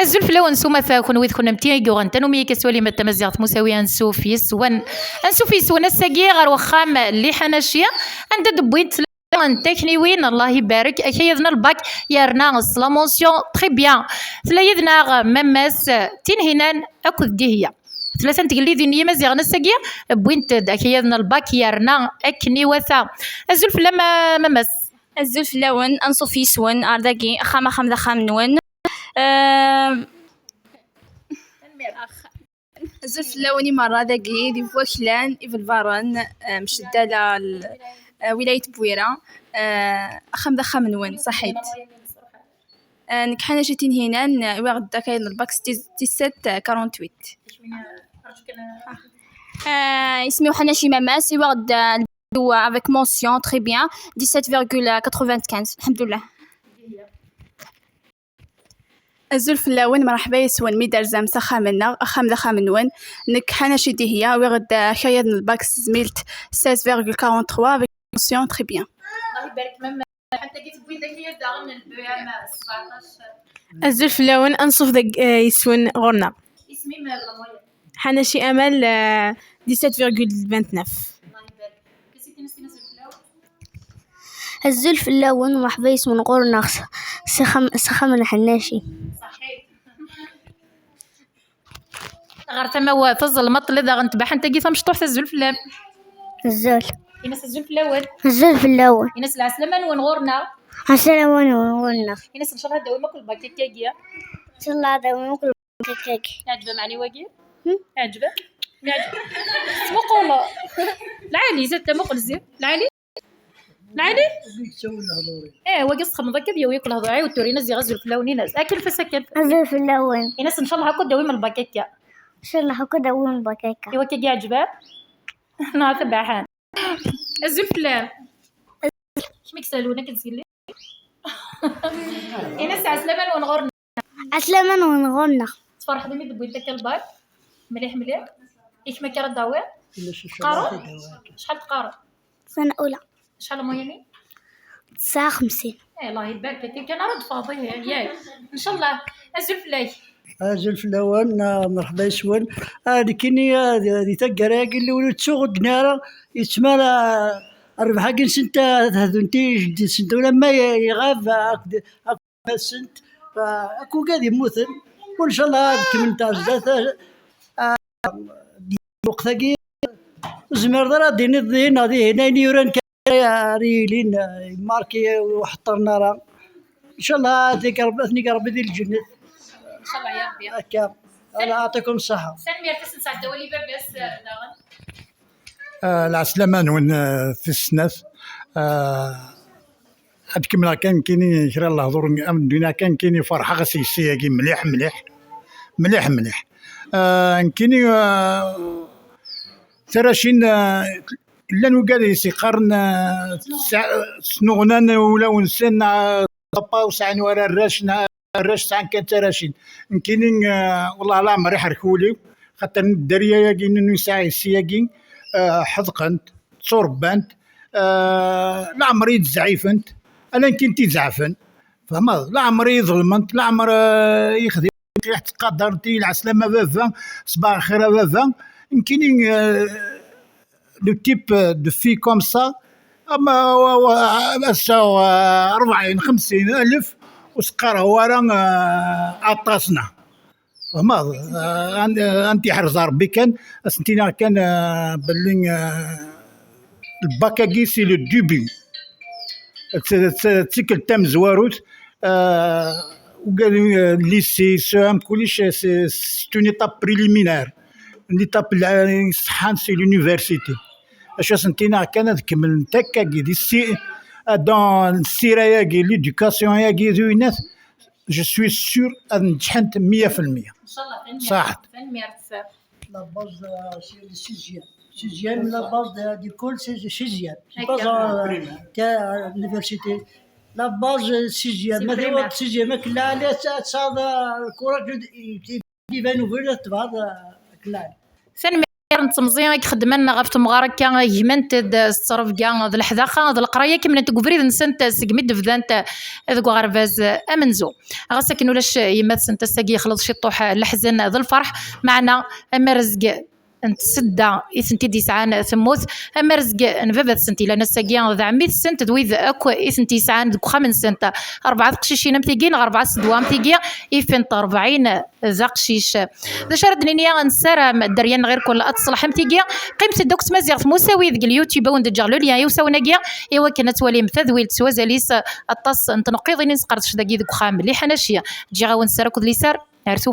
الزلف لو نسوما فاكون ويد كنا متيقو غنتنو مي كسوالي متا مزيغت مساوي انسوفي سوان الساقي غير وخام اللي حناشيه عند دبويت تكني وين الله يبارك اكيدنا الباك يرنا لا مونسيون تري بيان ثلاثنا مماس تنهنان اكد دي هي ثلاثه تقلي ذي مزيغنا الساقي بوينت اكيدنا الباك يرنا اكني وثا الزلف لما مماس الزلف لون انصفي سون ارداكي خام ذا خام نون الزلف لوني مرة داكي دي فوكلان في الفارن مشدة ولاية بويرة خام ذا خام نون صحيت نكحنا جاتين هنا وغدا كاين الباك 17 48 اسمي وحنا شي ماماس وغدا avec mention très bien 17,95 الحمد لله. الزلف اللون مرحبا يسون ميدار زام سخامنا خام ذا خام نون نك حنا شي دي هي وغدا خياد الباكس زميلت 16,43 avec mention très bien. الله يبارك ماما حتى قيت بوين داك هي داغ من البيام 17 الزلف اللون انصف داك يسون غورنا اسمي ما بلا حنا شي امل 17,29 الزلف اللون مرحبا يسون غورنا سخم الحناشي صحيح غير تما تظل مطل اذا غنتبع حتى قيت مشطوح الزلف اللام الزلف ينس الزلف الاول الزلف اللون ينس العسلامه ونغورنا عسلامة ونغورنا ينس ان شاء الله دوي ماكل باكيكيا ان شاء الله دوي ماكل باكيكي يعجبه معني واقي يعجبه سمقوله العالي زدت مقل زين العالي واقي سخم ذاك بيا وياكل هضاعي والتورينا زي غزل فلاوني ناس اكل فسكن الزلف اللون ينس ان شاء الله هاكو دوي من الباكيكيا ان شاء الله هاكو دوي من الباكيكا ايوا كي يعجبه انا تبعها الزلف لا شميك سالونا كتقول لي ينس عسلامه ونغورنا عسلامة ونغورنا تفرح بمي دبوي داك الباك مليح ياك ما كرا داوي قارو شحال تقارو سنة أولى شحال مويني 59 الله يبارك فيك انا رد فاضي ياك ان شاء الله الزلف لاي الزلف اللون مرحبا يسون كيني هذه تقراقي اللي ولد تسوق دنارة يتمالى الربحة كن سنت هذونتي جدي سنت ولا ما يغاب هاك سنت فاكو قاعد يموثل وان شاء الله كملت ذات وقت كي زمر درا دين الدين هذه هنا يورن ريلين ماركي وحطرنا راه ان شاء الله ثني ربي ديال الجنة ان شاء الله يا ربي هكا الله يعطيكم الصحة. سلمي ركز نساعد دولي باباس داغن العسلامة نون في السناث هاد كملا كان كاينين كرا الله ضر من دينا كان كاينين فرحة غسيسية كي مليح كاينين ثراشين إلا نوقاد يسيقارن سنغنان ولا ونسان طبا وسعن ورا الراش ساعة كان ثراشين كاينين والله لا عمري حركولي خاطر الدريا ياكين نساعي السياقين حذقنت صربنت لا عمري تزعيفنت انا كنت زعفن فما لا عمري ظلمنت لا عمر يخدم تحت قدرتي العسلامه بافا صباح الخير بافا يمكن لو تيب دو في كوم سا اما 40 50 الف وسقر هو راه عطاسنا فما انت حرز ربي كان سنتينا كان باللي الباكاكي سي لو ديبي تسكل تام زواروت وقال ليسي سام كلش سي اون ايتاب بريليمينير ليتاب صحان سي لونيفرسيتي اش سنتينا كان كمل تكاكي دي سي دون السيره ياكي ليدوكاسيون ياكي ذوينات جو سوي سور نجحت 100% ان شاء الله صح La base c'est le sixième, la base du col c'est le sixième. C'est pas à l'université. La base sixième, mais le sixième, que là, ça, le courage, il va nous voir, tu vas, là. سلمي نتمزيان خدمنا غف تمغارك كان يمنت الصرف كان ذا الحذاقه ذا القرايه كيما تقبريد نسنت سقميد فدانت ذوك غرباز امنزو غاسك ولاش يمات سنت ساقي خلص شي طوح الحزن ذا الفرح معنا اما رزق انت سدا إثنتي دي سعان ثموت اما رزق نفذت سنتي لان الساقيان ذا عميد سنت ذويذ اكو إثنتي سعان ذوك 5 سنت 4 قشيشين متيقين 4 سدوام تيقيا إفنت 40 ذا قشيش ذا شردني نيا نسرى دريان غير كل اتصلح متيقيا قيمت دوكس مزيغ مساوي ذك اليوتيوب وندجر له ليا يوساونا كيا ايوا كانت ولي مثذويل تسوازاليس الطاس انت نقيضين نسقرتش داكي ذوك خام اللي حناشيه تجي غاون سرا كود ليسار عرسو